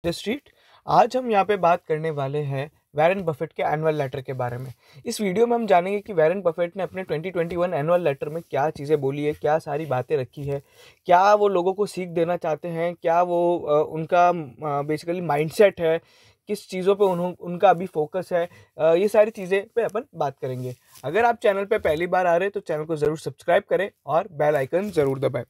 The street. आज हम यहाँ पे बात करने वाले हैं वॉरेन बफेट के एनुअल लेटर के बारे में। इस वीडियो में हम जानेंगे कि वॉरेन बफेट ने अपने 2021 एनुअल लेटर में क्या चीज़ें बोली है, क्या सारी बातें रखी है, क्या वो लोगों को सीख देना चाहते हैं, क्या वो उनका बेसिकली माइंडसेट है, किस चीज़ों पे उनका अभी फोकस है। ये सारी चीज़ें पे अपन बात करेंगे। अगर आप चैनल पे पहली बार आ रहे हैं तो चैनल को ज़रूर सब्सक्राइब करें और बेल आइकन ज़रूर दबाएं।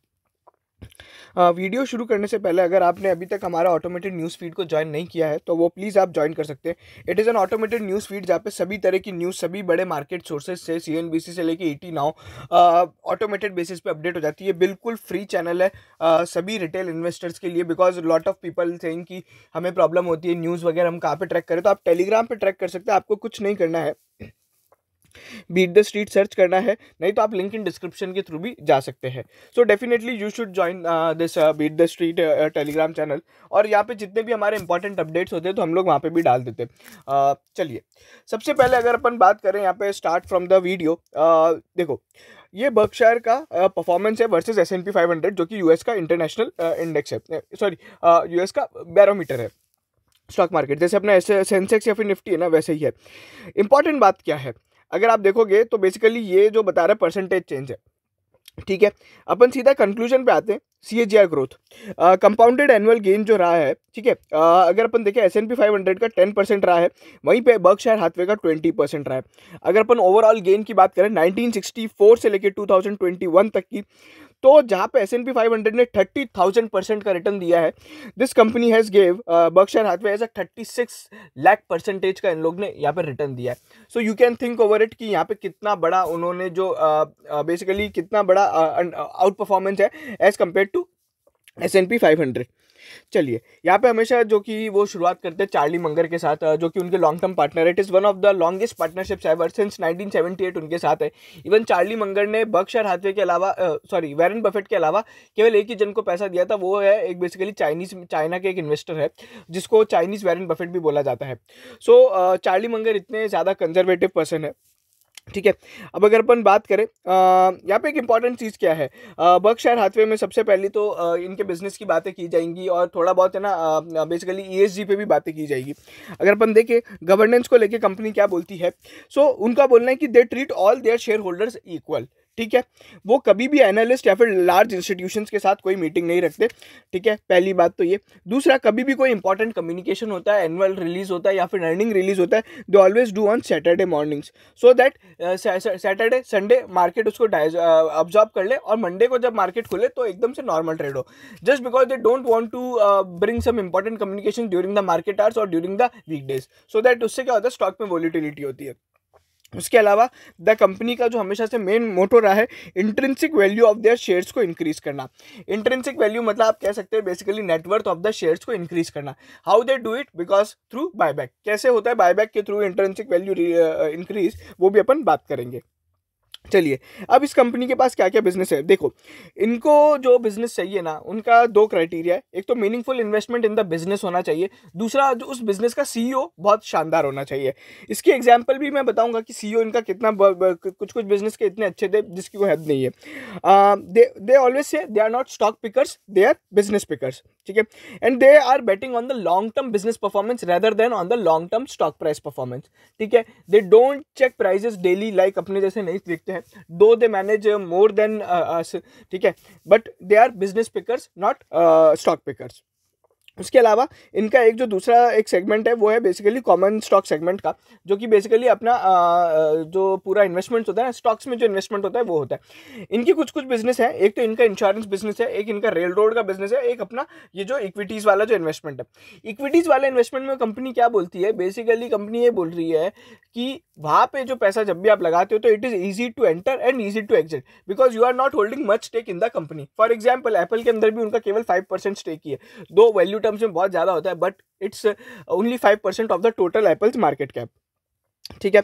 वीडियो शुरू करने से पहले अगर आपने अभी तक हमारा ऑटोमेटेड न्यूज़ फीड को ज्वाइन नहीं किया है तो वो प्लीज़ आप ज्वाइन कर सकते हैं। It is an automated news feed जहाँ पे सभी तरह की न्यूज़ सभी बड़े मार्केट सोर्सेज से CNBC से लेके ET नाउ ऑटोमेटेड बेसिस पे अपडेट हो जाती है। बिल्कुल फ्री चैनल है सभी रिटेल इन्वेस्टर्स के लिए, because lot of people saying कि हमें प्रॉब्लम होती है न्यूज़ वगैरह हम कहाँ पे ट्रैक करें, तो आप टेलीग्राम पे ट्रैक कर सकते हैं। आपको कुछ नहीं करना है, बीट द स्ट्रीट सर्च करना है, नहीं तो आप लिंक इन डिस्क्रिप्शन के थ्रू भी जा सकते हैं। So definitely you should join this beat the street Telegram channel. और यहाँ पे जितने भी हमारे इंपॉर्टेंट अपडेट्स होते हैं तो हम लोग वहाँ पे भी डाल देते हैं। चलिए, सबसे पहले अगर अपन बात करें यहाँ पे स्टार्ट फ्रॉम द वीडियो, देखो ये बर्कशायर का परफॉर्मेंस है वर्सेस S&P 500 जो कि यूएस का इंटरनेशनल इंडेक्स है, सॉरी यूएस का बैरोमीटर है स्टॉक मार्केट। जैसे अपना सेंसेक्स या फिर निफ्टी है ना, वैसे ही है। इंपॉर्टेंट बात क्या है, अगर आप देखोगे तो बेसिकली ये जो बता रहा है परसेंटेज चेंज है, ठीक है। अपन सीधा कंक्लूजन पे आते हैं। CAGR growth, compounded annual gain जो रहा है, ठीक है। अगर अपन देखें S&P 500 का 10% रहा है, वहीं पे बर्कशायर हाथवे का 20% रहा है। अगर अपन ओवरऑल गेन की बात करें 1964 से लेकर 2021 तक की, तो जहाँ पे S&P 500 ने 30,000% का रिटर्न दिया है, this company has gave Berkshire Hathaway as a 36 lakh percentage का इन लोग ने यहाँ पे रिटर्न दिया है। So you can think over it कि यहाँ पे कितना बड़ा उन्होंने जो बेसिकली कितना बड़ा आउट परफॉर्मेंस है एज कम्पेयर टू S&P 500। चलिए, यहाँ पे हमेशा जो कि वो शुरुआत करते हैं चार्ली मंगर के साथ, जो कि उनके लॉन्ग टर्म पार्टनर है। It is one of the longest partnerships ever since 1978 उनके साथ है। इवन चार्ली मंगर ने बर्कशायर हाथवे के अलावा सॉरी वॉरेन बफेट के अलावा केवल एक ही जन को पैसा दिया था, वो है एक बेसिकली चाइना के एक इन्वेस्टर है जिसको चाइनीज वॉरेन बफेट भी बोला जाता है। सो चार्ली मंगर इतने ज़्यादा कंजर्वेटिव पर्सन है, ठीक है। अब अगर अपन बात करें यहाँ पे एक इंपॉर्टेंट चीज़ क्या है, बर्कशायर हाथवे में सबसे पहले तो इनके बिजनेस की बातें की जाएंगी और थोड़ा बहुत है ना बेसिकली ESG पे भी बातें की जाएगी। अगर अपन देखें गवर्नेंस को लेके कंपनी क्या बोलती है, सो उनका बोलना है कि they treat all their share holders equal, ठीक है। वो कभी भी एनालिस्ट या फिर लार्ज इंस्टीट्यूशंस के साथ कोई मीटिंग नहीं रखते, ठीक है। पहली बात तो ये। दूसरा, कभी भी कोई इंपॉर्टेंट कम्युनिकेशन होता है, एनुअल रिलीज होता है या फिर अर्निंग रिलीज होता है, they always do on Saturday mornings, so that Saturday Sunday market उसको ऑब्जॉर्व कर ले और मंडे को जब मार्केट खुले तो एकदम से नॉर्मल ट्रेड हो, just because they don't want to bring some important communication during the market hours और during the weekdays, so that उससे क्या होता है, स्टॉक में वॉलीटिलिटी होती है। उसके अलावा द कंपनी का जो हमेशा से मेन मोटो रहा है, intrinsic value of their shares को इंक्रीज करना। इंट्रिंसिक वैल्यू मतलब आप कह सकते हैं basically net worth of the shares को इंक्रीज करना। How they do it, because through buyback. कैसे होता है बायबैक के थ्रू इंट्रिंसिक वैल्यू इंक्रीज, वो भी अपन बात करेंगे। चलिए, अब इस कंपनी के पास क्या क्या बिजनेस है, देखो इनको जो बिजनेस चाहिए ना, उनका दो क्राइटेरिया है। एक तो meaningful investment in the business होना चाहिए, दूसरा जो उस बिजनेस का CEO बहुत शानदार होना चाहिए। इसकी एग्जांपल भी मैं बताऊंगा कि CEO इनका कितना कुछ कुछ बिजनेस के इतने अच्छे थे जिसकी कोई हद नहीं है। They always say they are not stock pickers, they are business pickers, ठीक है। And they are betting on the long term business performance rather than on the long term stock price performance, ठीक है। They don't check prices daily like अपने जैसे नहीं देखते हैं, दो they manage more than us, ठीक है, but they are business pickers not stock pickers. उसके अलावा इनका एक जो दूसरा एक सेगमेंट है वो है बेसिकली कॉमन स्टॉक सेगमेंट का, जो कि बेसिकली अपना जो पूरा इन्वेस्टमेंट होता है ना, स्टॉक्स में जो इन्वेस्टमेंट होता है वो होता है। इनकी कुछ कुछ बिजनेस है, एक तो इनका इंश्योरेंस बिजनेस है, एक इनका रेल रोड का बिजनेस है, एक अपना ये जो इक्विटीज़ वाला जो इन्वेस्टमेंट है। इक्विटीज़ वाले इन्वेस्टमेंट में कंपनी क्या बोलती है, बेसिकली कंपनी ये बोल रही है कि वहाँ पे जो पैसा जब भी आप लगाते हो तो it is easy to enter and easy to exit, because you are not holding much stake in the company. For example Apple के अंदर भी उनका केवल 5% स्टेक ही है, दो वैल्यू टर्म्स में बहुत ज़्यादा होता है, but it's only 5% of the total Apple's market cap, ठीक है।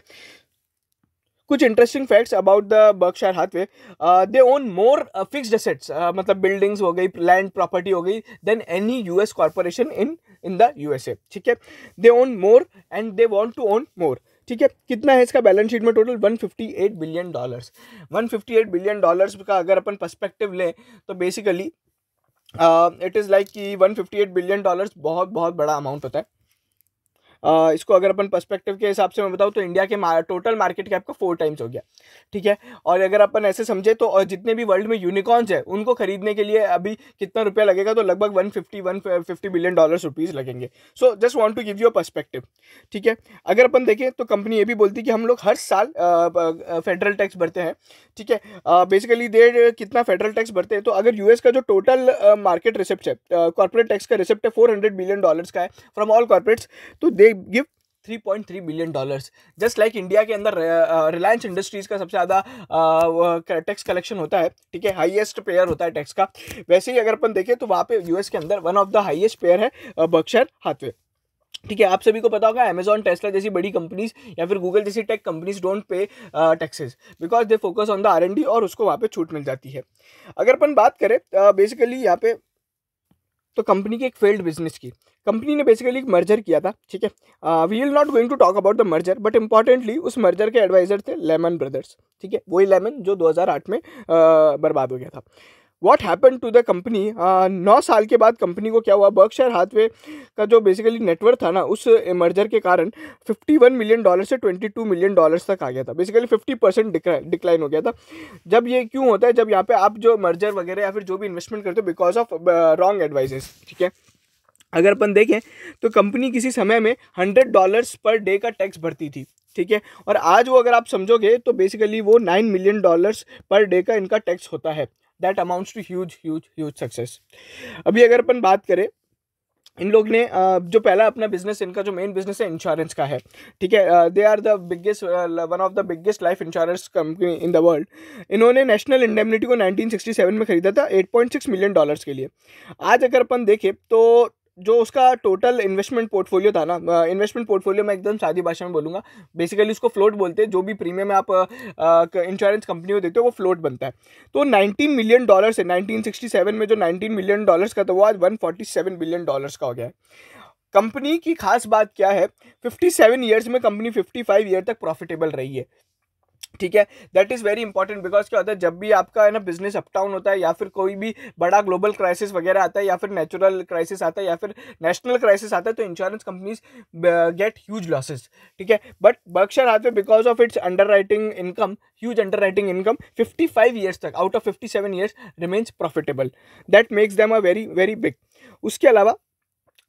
कुछ interesting facts about the Berkshire Hathaway, they own more fixed assets, मतलब बिल्डिंग्स हो गई, लैंड प्रॉपर्टी हो गई, then any US corporation in the USA, ठीक है। They own more and they want to own more, ठीक है। कितना है इसका बैलेंस शीट में टोटल, $158 बिलियन। $158 बिलियन का अगर अपन पर्सपेक्टिव लें तो बेसिकली इट इज़ लाइक कि $158 बिलियन बहुत बहुत बड़ा अमाउंट होता है। इसको अगर अपन पर्सपेक्टिव के हिसाब से मैं बताऊँ तो इंडिया के टोटल मार्केट कैप का 4 टाइम्स हो गया, ठीक है। और अगर अपन ऐसे समझे तो जितने भी वर्ल्ड में यूनिकॉर्न्स है उनको खरीदने के लिए अभी कितना रुपया लगेगा, तो लगभग 150 बिलियन डॉलर्स रुपीज़ लगेंगे। So just want to give you a perspective, ठीक है। अगर अपन देखें तो कंपनी ये भी बोलती है कि हम लोग हर साल फेडरल टैक्स भरते हैं, ठीक है। बेसिकली देर कितना फेडरल टैक्स भरते हैं, तो अगर यूएस का जो टोटल मार्केट रिसिप्ट है, कॉर्पोरेट टैक्स का रिसिप्ट है $400 बिलियन का है फ्रॉम ऑल कॉर्पोरेट्स, तो they give $3.3 billion. Just like India के अंदर रिलायंस इंडस्ट्रीज का सबसे ज़्यादा टैक्स कलेक्शन होता है, ठीक है, हाईएस्ट पेयर होता है टैक्स का। वैसे ही अगर अपन देखें तो वहाँ पे यूएस के अंदर one of the highest pair है बर्कशायर हाथवे, ठीक है। आप सभी को पता होगा अमेजॉन, टेस्ला जैसी बड़ी कंपनीज या फिर गूगल जैसी tech companies don't pay taxes because they focus on the R&D और उसको वहाँ पे छूट मिल जाती है। अगर अपन बात करें बेसिकली यहाँ पे तो कंपनी की एक फेल्ड बिजनेस की, कंपनी ने बेसिकली एक मर्जर किया था, ठीक है। We will not going to talk about the merger, but importantly उस मर्जर के एडवाइजर थे लेमन ब्रदर्स, ठीक है, वही लेमन जो 2008 में बर्बाद हो गया था। What happen to the company, 9 साल के बाद कंपनी को क्या हुआ, बर्कशायर हाथवे का जो बेसिकली नेटवर्थ था ना उस मर्जर के कारण $51 मिलियन से $22 मिलियन तक आ गया था। बेसिकली 50% डिक्लाइन हो गया था। जब ये क्यों होता है, जब यहाँ पे आप जो मर्जर वगैरह या फिर जो भी इन्वेस्टमेंट करते हो बिकॉज ऑफ रॉन्ग एडवाइजेस, ठीक है। अगर अपन देखें तो कंपनी किसी समय में $100 पर डे का टैक्स भरती थी, ठीक है, और आज वो अगर आप समझोगे तो बेसिकली वो $9 मिलियन पर डे का इनका टैक्स होता है। That amounts to huge success. अभी अगर अपन बात करें, इन लोग ने जो पहला अपना बिजनेस, इनका जो मेन बिजनेस है इंश्योरेंस का है, ठीक है। They are the biggest one of the biggest life insurance company in the world. इन्होंने नेशनल इंडेमनिटी को 1967 में खरीदा था $8.6 मिलियन के लिए। आज अगर अपन देखें तो जो उसका टोटल इन्वेस्टमेंट पोर्टफोलियो था ना, इन्वेस्टमेंट पोर्टफोलियो में एकदम सादी भाषा में बोलूँगा, बेसिकली उसको फ्लोट बोलते हैं। जो भी प्रीमियम आप इंश्योरेंस कंपनी को देते हो वो फ्लोट बनता है। तो $19 मिलियन है, 1967 में जो $19 मिलियन का था वो आज $147 बिलियन का हो गया है। कंपनी की खास बात क्या है, 57 ईयर्स में कंपनी 55 ईयर तक प्रॉफिटेबल रही है, ठीक है। That is very important because क्या होता है, जब भी आपका है ना बिजनेस अप डाउन होता है या फिर कोई भी बड़ा ग्लोबल क्राइसिस वगैरह आता है या फिर नेचुरल क्राइसिस आता है या फिर नेशनल क्राइसिस आता है, तो insurance companies get huge losses, ठीक है। But Berkshire Hathaway because of its underwriting income, huge underwriting income, 55 years तक out of 57 years remains profitable. That makes them a very very big. उसके अलावा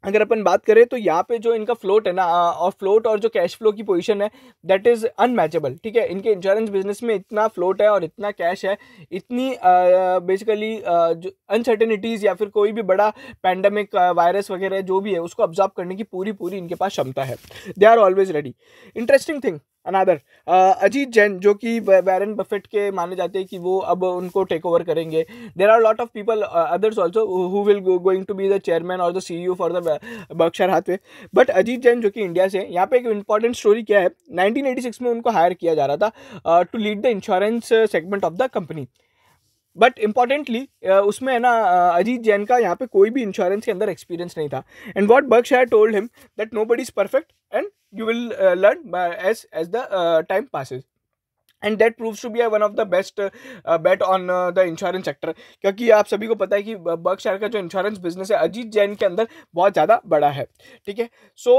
अगर अपन बात करें तो यहाँ पे जो इनका फ्लोट है ना, और फ्लोट और जो कैश फ्लो की पोजीशन है दैट इज़ अनमैचेबल, ठीक है। इनके इंश्योरेंस बिजनेस में इतना फ्लोट है और इतना कैश है, इतनी बेसिकली जो अनसर्टेनिटीज़ या फिर कोई भी बड़ा पैंडमिक वायरस वगैरह जो भी है उसको ऑब्जॉर्व करने की पूरी इनके पास क्षमता है। They are always ready. Interesting thing another, Ajit Jain जो कि वैरेन बफेट के माने जाते हैं कि वो अब उनको टेक ओवर करेंगे। There are lot of people others also who will going to be the chairman और the CEO for the Berkshire Hathaway. But Ajit Jain जो कि इंडिया से, यहाँ पे एक इंपॉर्टेंट स्टोरी क्या है, 1986 में उनको हायर किया जा रहा था to lead the insurance segment of the company. But importantly उसमें है ना अजीत जैन का यहाँ पे कोई भी इंश्योरेंस के अंदर एक्सपीरियंस नहीं था। And what Berkshire told him that nobody is perfect and you will learn as the time passes, and that proves to be one of the best bet on the insurance sector। क्योंकि आप सभी को पता है कि Berkshire का जो insurance business है अजीत जैन के अंदर बहुत ज़्यादा बड़ा है, ठीक है। सो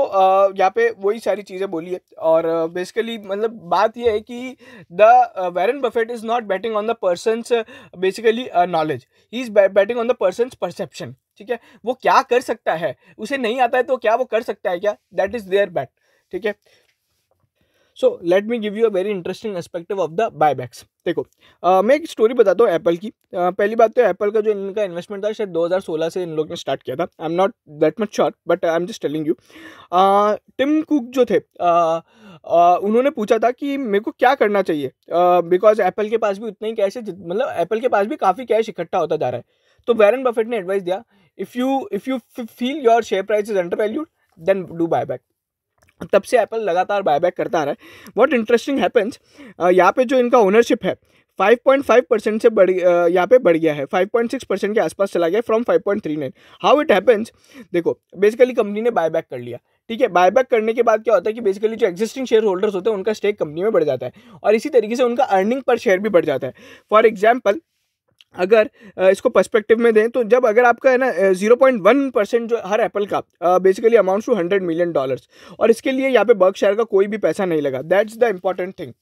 यहाँ पे वही सारी चीज़ें बोली है। और बेसिकली मतलब बात ये है कि the Warren Buffett is not betting on the person's basically knowledge, he is betting on the person's perception, ठीक है। वो क्या कर सकता है, उसे नहीं आता है तो क्या वो कर सकता है क्या, दैट इज़ देयर बैट, ठीक है। So let me give you a very interesting perspective of the buybacks. देखो मैं एक स्टोरी बताता हूँ एप्पल की। पहली बात तो एप्पल का जो इनका इन्वेस्टमेंट था शायद 2016 से इन लोग ने स्टार्ट किया था। I am not that much sure but I am just telling you. Tim Cook जो थे उन्होंने पूछा था कि मेरे को क्या करना चाहिए बिकॉज एप्पल के पास भी उतना ही कैश है, मतलब एप्पल के पास भी काफ़ी कैश इकट्ठा होता जा रहा है। तो वैरेन बफेट ने एडवाइस दिया, if you feel your share price is undervalued then do buyback. तब से एप्पल लगातार बायबैक करता आ रहा है। व्हाट इंटरेस्टिंग हैपेंस, यहाँ पे जो इनका ओनरशिप है 5.5% से यहाँ पे बढ़ गया है, 5.6% के आसपास चला गया फ्रॉम 5.39। हाउ इट हैपेंस, देखो बेसिकली कंपनी ने बायबैक कर लिया, ठीक है। बायबैक करने के बाद क्या होता है कि बेसिकली जो एग्जिस्टिंग शेयर होल्डर्स होते हैं उनका स्टेक कंपनी में बढ़ जाता है और इसी तरीके से उनका अर्निंग पर शेयर भी बढ़ जाता है। फॉर एग्जाम्पल अगर इसको पर्सपेक्टिव में दें तो जब अगर आपका है ना 0.1% जो हर एप्पल का बेसिकली अमाउंट टू $100 मिलियन, और इसके लिए यहाँ पे बर्कशायर का कोई भी पैसा नहीं लगा। That's the important thing.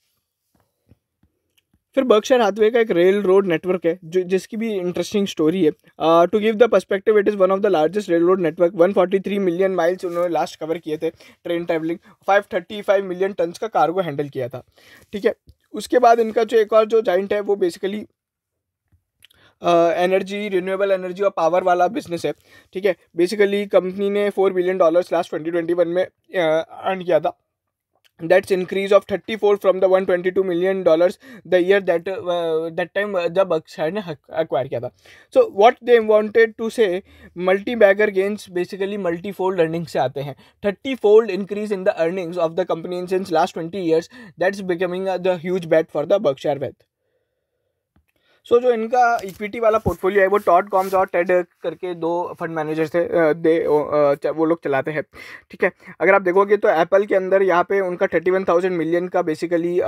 फिर बर्कशायर हाथवे का एक रेल रोड नेटवर्क है जो जिसकी भी इंटरेस्टिंग स्टोरी है। To give the perspective, it is one of the largest railroad network. 143 million miles उन्होंने लास्ट कवर किए थे ट्रेन ट्रैवलिंग। 535 मिलियन टन्स का कार्गो हैंडल किया था। ठीक है, उसके बाद इनका जो एक और जो जाइंट है वो बेसिकली एनर्जी, रिन्यूएबल एनर्जी और पावर वाला बिजनेस है। ठीक है, बेसिकली कंपनी ने $4 बिलियन लास्ट 2021 में अर्न किया था। That's increase of 34 from the $122 million the year that time जब अक्षय ने एक्वायर किया था। So what they wanted to say, multi bagger gains basically multi fold earning से आते हैं। 30 fold increase in the earnings of the company since last 20 years, that's becoming the huge bet for the Berkshire wealth. So जो इनका equity वाला portfolio है वो Tod corms और Ted करके दो फंड मैनेजर थे, वो लोग चलाते हैं। ठीक है, अगर आप देखोगे तो एप्पल के अंदर यहाँ पे उनका 31,000 मिलियन का बेसिकली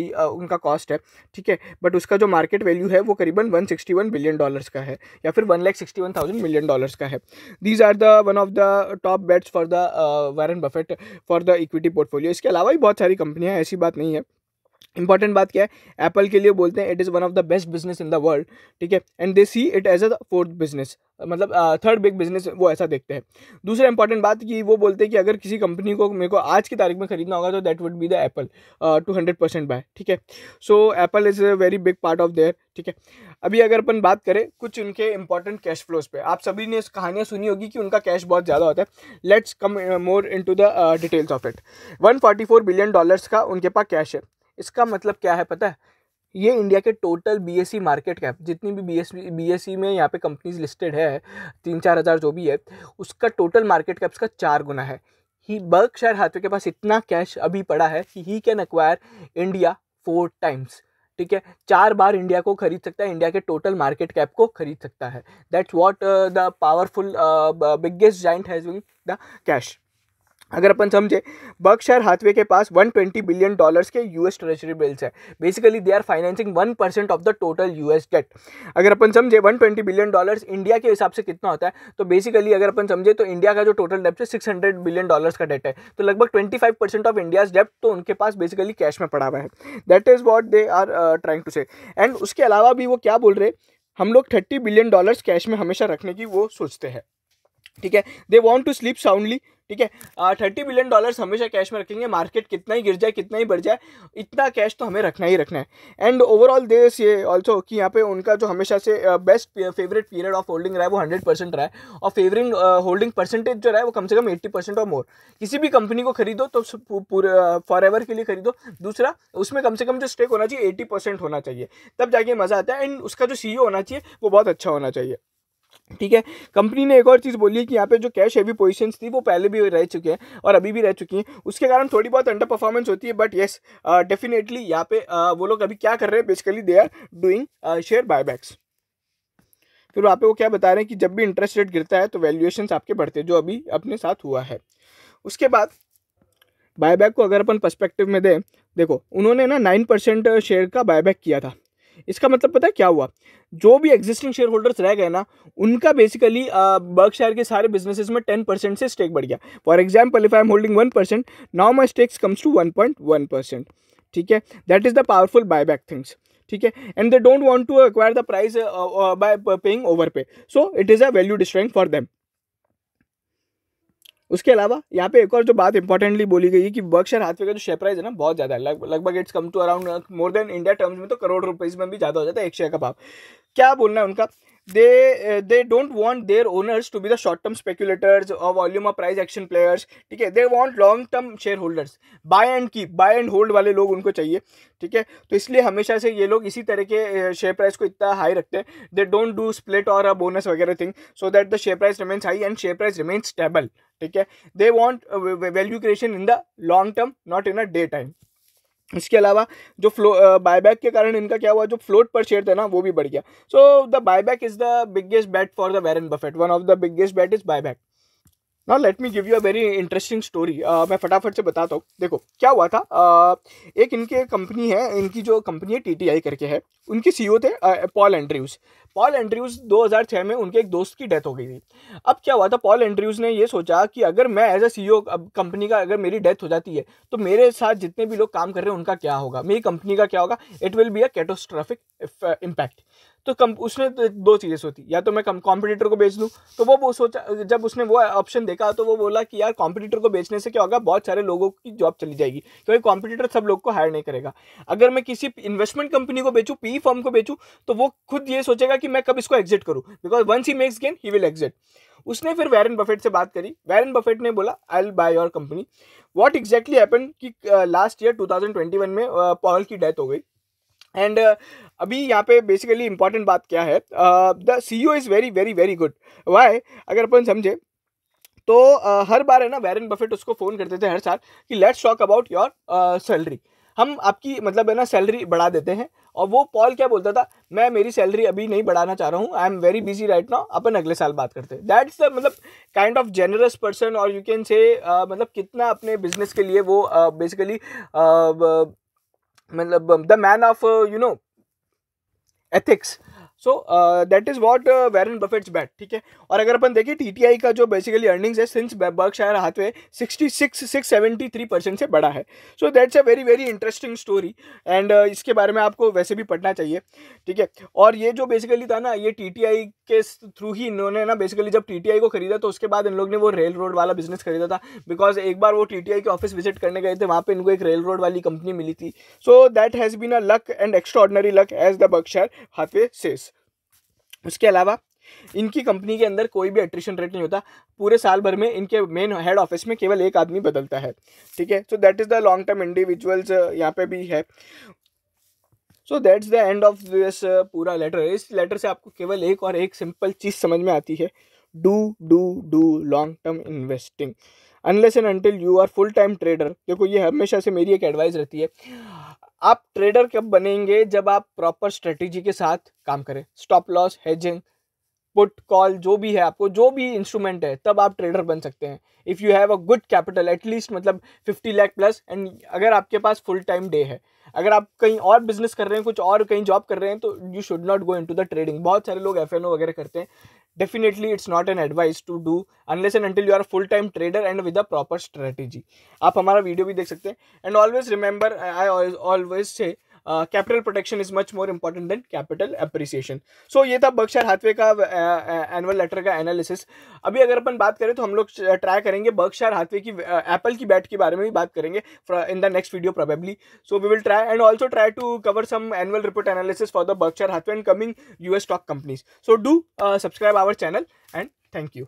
उनका कॉस्ट है। ठीक है, बट उसका जो मार्केट वैल्यू है वो करीबन $161 बिलियन का है, या फिर $161,000 मिलियन का है। These are the one of the top bets for the Warren Buffett for the equity portfolio. इसके अलावा भी बहुत सारी कंपनियां हैं, ऐसी बात नहीं है। इंपॉर्टेंट बात क्या है, एप्पल के लिए बोलते हैं it is one of the best business in the world. ठीक है, and they see it as a fourth business, मतलब थर्ड बिग बिजनेस वो ऐसा देखते हैं। दूसरा इंपॉर्टेंट बात कि वो बोलते हैं कि अगर किसी कंपनी को मेरे को आज की तारीख में खरीदना होगा तो that would be the Apple to 100% buy. ठीक है, so Apple is a very big part of their. ठीक है, अभी अगर अपन बात करें कुछ उनके इंपॉर्टेंट कैश फ्लोज पे, आप सभी ने कहानियाँ सुनी होगी कि उनका कैश बहुत ज़्यादा होता है। Let's come more into the details of it. $144 billion का उनके पास कैश है। इसका मतलब क्या है पता है, ये इंडिया के टोटल बीएसई मार्केट कैप, जितनी भी बीएसई में यहाँ पे कंपनीज लिस्टेड है, 3-4 हज़ार जो भी है, उसका टोटल मार्केट कैप्स का 4 गुना है। ही बर्कशायर हाथवे के पास इतना कैश अभी पड़ा है कि he can acquire India 4 times. ठीक है, 4 बार इंडिया को खरीद सकता है, इंडिया के टोटल मार्केट कैप को खरीद सकता है। That's what the powerful biggest giant has the cash. अगर अपन समझे, बर्कशायर हाथवे के पास $120 बिलियन के यूएस ट्रेजरी बिल्स है। Basically they are financing 1% of the total US debt. अगर अपन समझे $120 बिलियन इंडिया के हिसाब से कितना होता है, तो बेसिकली अगर अपन समझे तो इंडिया का जो टोटल डेट है $600 बिलियन का डेट है, तो लगभग 25% ऑफ इंडियाज डेट तो उनके पास बेसिकली कैश में पड़ा हुआ है। That is what they are trying to say. And उसके अलावा भी वो क्या बोल रहे, हम लोग $30 बिलियन कैश में हमेशा रखने की वो सोचते हैं। ठीक है, they want to sleep soundly. ठीक है, $30 बिलियन हमेशा कैश में रखेंगे, मार्केट कितना ही गिर जाए कितना ही बढ़ जाए, इतना कैश तो हमें रखना ही रखना है। एंड ओवरऑल दे से ऑल्सो कि यहाँ पे उनका जो हमेशा से best favourite period of holding रहा है वो 100% रहा है, और फेवरिंग होल्डिंग परसेंटेज जो रहा है वो कम से कम 80% और मोर। किसी भी कंपनी को खरीदो तो पूरे फॉर एवर के लिए खरीदो। दूसरा, उसमें कम से कम जो स्टेक होना चाहिए 80% होना चाहिए, तब जाके मजा आता है। एंड उसका जो CEO होना चाहिए वो बहुत अच्छा होना चाहिए। ठीक है, कंपनी ने एक और चीज़ बोली है कि यहाँ पे जो कैश हेवी पोजीशंस थी वो पहले भी रह चुके हैं और अभी भी रह चुकी हैं, उसके कारण थोड़ी बहुत अंडर परफॉर्मेंस होती है। बट येस, डेफिनेटली यहाँ पे वो लोग अभी क्या कर रहे हैं, basically they are doing share buybacks. फिर वहाँ पे वो क्या बता रहे हैं कि जब भी इंटरेस्ट रेट गिरता है तो वैल्यूएशंस आपके बढ़ते हैं, जो अभी अपने साथ हुआ है। उसके बाद बायबैक को अगर अपन पर्सपेक्टिव में दें, देखो उन्होंने ना 9% शेयर का बायबैक किया था। इसका मतलब पता है क्या हुआ, जो भी एग्जिस्टिंग शेयर होल्डर्स रह गए ना, उनका बेसिकली बर्कशायर के सारे बिजनेसेस में 10% से स्टेक बढ़ गया। For example, if I am holding 1%, now my stakes comes to 1.1%। ठीक है, that is the powerful buyback things. ठीक है, and they don't want to acquire the price by paying over pay, so it is a value destroying for them. उसके अलावा यहाँ पे एक और जो बात इंपॉर्टेंटली बोली गई है कि बर्कशायर हाथवे का जो शेयर प्राइस है ना बहुत ज़्यादा है, लगभग it's come to around more than India terms में तो करोड़ रुपीज़ में भी ज़्यादा हो जाता है एक शेयर का भाव। क्या बोलना है उनका, they don't want their owners to be the short term speculators or volume or price action players। ठीक है, they want long term shareholders, buy and keep, buy and hold वाले लोग उनको चाहिए। ठीक है, तो इसलिए हमेशा से ये लोग इसी तरह के शेयर प्राइस को इतना हाई रखते हैं। दे डोंट डू स्प्लिट और बोनस वगैरह thing, so that the share price remains high and share price remains stable. ठीक है, they want value creation in the long term, not in a day time. इसके अलावा जो buyback के कारण इनका क्या हुआ, जो फ्लोट पर शेयर था ना वो भी बढ़ गया। So the buyback is the biggest bet for the Warren Buffett, one of the biggest bet is buyback. Now let me give you a very interesting story. मैं फटाफट से बताता हूँ। देखो क्या हुआ था, एक इनके कंपनी है, इनकी जो कंपनी है टीटीआई करके है, उनके सीईओ थे पॉल एंड्रयूज। पॉल एंड्रयूज 2006 में उनके एक दोस्त की डेथ हो गई थी। अब क्या हुआ था, पॉल एंड्रयूज ने ये सोचा कि अगर मैं एज अ सीईओ कंपनी का, अगर मेरी डेथ हो जाती है तो मेरे साथ जितने भी लोग काम कर रहे हैं उनका क्या होगा, मेरी कंपनी का क्या होगा, it will be a catastrophic impact. तो उसने दो चीज़ें सोची, या तो मैं कॉम्पिटिटर को बेच दूं। तो वो सोचा, जब उसने वो ऑप्शन देखा तो वो बोला कि यार कॉम्पिटिटर को बेचने से क्या होगा, बहुत सारे लोगों की जॉब चली जाएगी, क्योंकि कॉम्पिटिटर सब लोग को हायर नहीं करेगा। अगर मैं किसी इन्वेस्टमेंट कंपनी को बेचूं, पी फर्म को बेचूं, तो वो खुद ये सोचेगा कि मैं कब इसको एग्जिट करूं, because once he makes gain he will exit. उसने फिर वैरेन बफेट से बात करी। वैरेन बफेट ने बोला I will by your company. What exactly happened कि लास्ट ईयर 2021 में पॉल की डेथ हो गई। एंड अभी यहाँ पे बेसिकली इंपॉर्टेंट बात क्या है, the CEO is very very very good. Why, अगर अपन समझे तो हर बार है ना, वैरेन बफेट उसको फ़ोन करते थे हर साल कि let's talk about your salary, हम आपकी मतलब है ना सैलरी बढ़ा देते हैं। और वो पॉल क्या बोलता था, मैं मेरी सैलरी अभी नहीं बढ़ाना चाह रहा हूँ, I am very busy right now, अपन अगले साल बात करते हैं। दैट्स द मतलब काइंड ऑफ जेनरस पर्सन, और यू कैन से मतलब कितना अपने बिजनेस के लिए वो बेसिकली मतलब the man of you know ethics. So that is what Warren Buffett's bet, ठीक है। और अगर अपन देखें टीटीआई का जो बेसिकली अर्निंग्स है सिंस बर्कशायर हाथवे 673% से बढ़ा है। So that's a very very interesting story, and इसके बारे में आपको वैसे भी पढ़ना चाहिए, ठीक है। और ये जो बेसिकली था ना, ये टीटीआई के थ्रू ही इन्होंने ना बेसिकली जब टीटीआई को खरीदा तो उसके बाद इन लोग ने वो रेल रोड वाला बिजनेस खरीदा था, बिकॉज एक बार वो टीटीआई के ऑफिस विजिट करने गए थे, वहाँ पे इनको एक रेल रोड वाली कंपनी मिली थी। So that has been a luck and extraordinary luck as the Berkshire Hathaway says. उसके अलावा इनकी कंपनी के अंदर कोई भी एट्रिशन रेट नहीं होता। पूरे साल भर में इनके मेन हेड ऑफिस में केवल एक आदमी बदलता है, ठीक है। सो that is the long term individuals यहाँ पे भी है। So that's the end of this पूरा लेटर। इस लेटर से आपको केवल एक और एक सिंपल चीज़ समझ में आती है, do do do long term investing unless and until you are full time trader. देखो ये हमेशा से मेरी एक एडवाइस रहती है, आप ट्रेडर कब बनेंगे, जब आप प्रॉपर स्ट्रेटेजी के साथ काम करें, stop loss, hedging, put call, जो भी है आपको, जो भी इंस्ट्रूमेंट है, तब आप ट्रेडर बन सकते हैं। If you have a good capital at least मतलब 50 लाख प्लस, एंड अगर आपके पास फुल टाइम डे है, अगर आप कहीं और बिजनेस कर रहे हैं, कुछ और कहीं जॉब कर रहे हैं, तो you should not go into the trading. बहुत सारे लोग एफएनओ वगैरह करते हैं। Definitely it's not an advice to do unless and until you are full time trader and with a proper strategy. आप हमारा वीडियो भी देख सकते हैं। And always remember, I always say capital protection is much more important than capital appreciation. So ये था Berkshire Hathaway का annual letter का एनालिसिस। अभी अगर अपन बात करें तो हम लोग ट्राई करेंगे बर्कशायर हाथवे की एप्पल की बैट के बारे में भी बात करेंगे in the next video probably. So we will try and also try to cover some annual report analysis for the Berkshire Hathaway and coming US stock companies. So do subscribe our channel and thank you.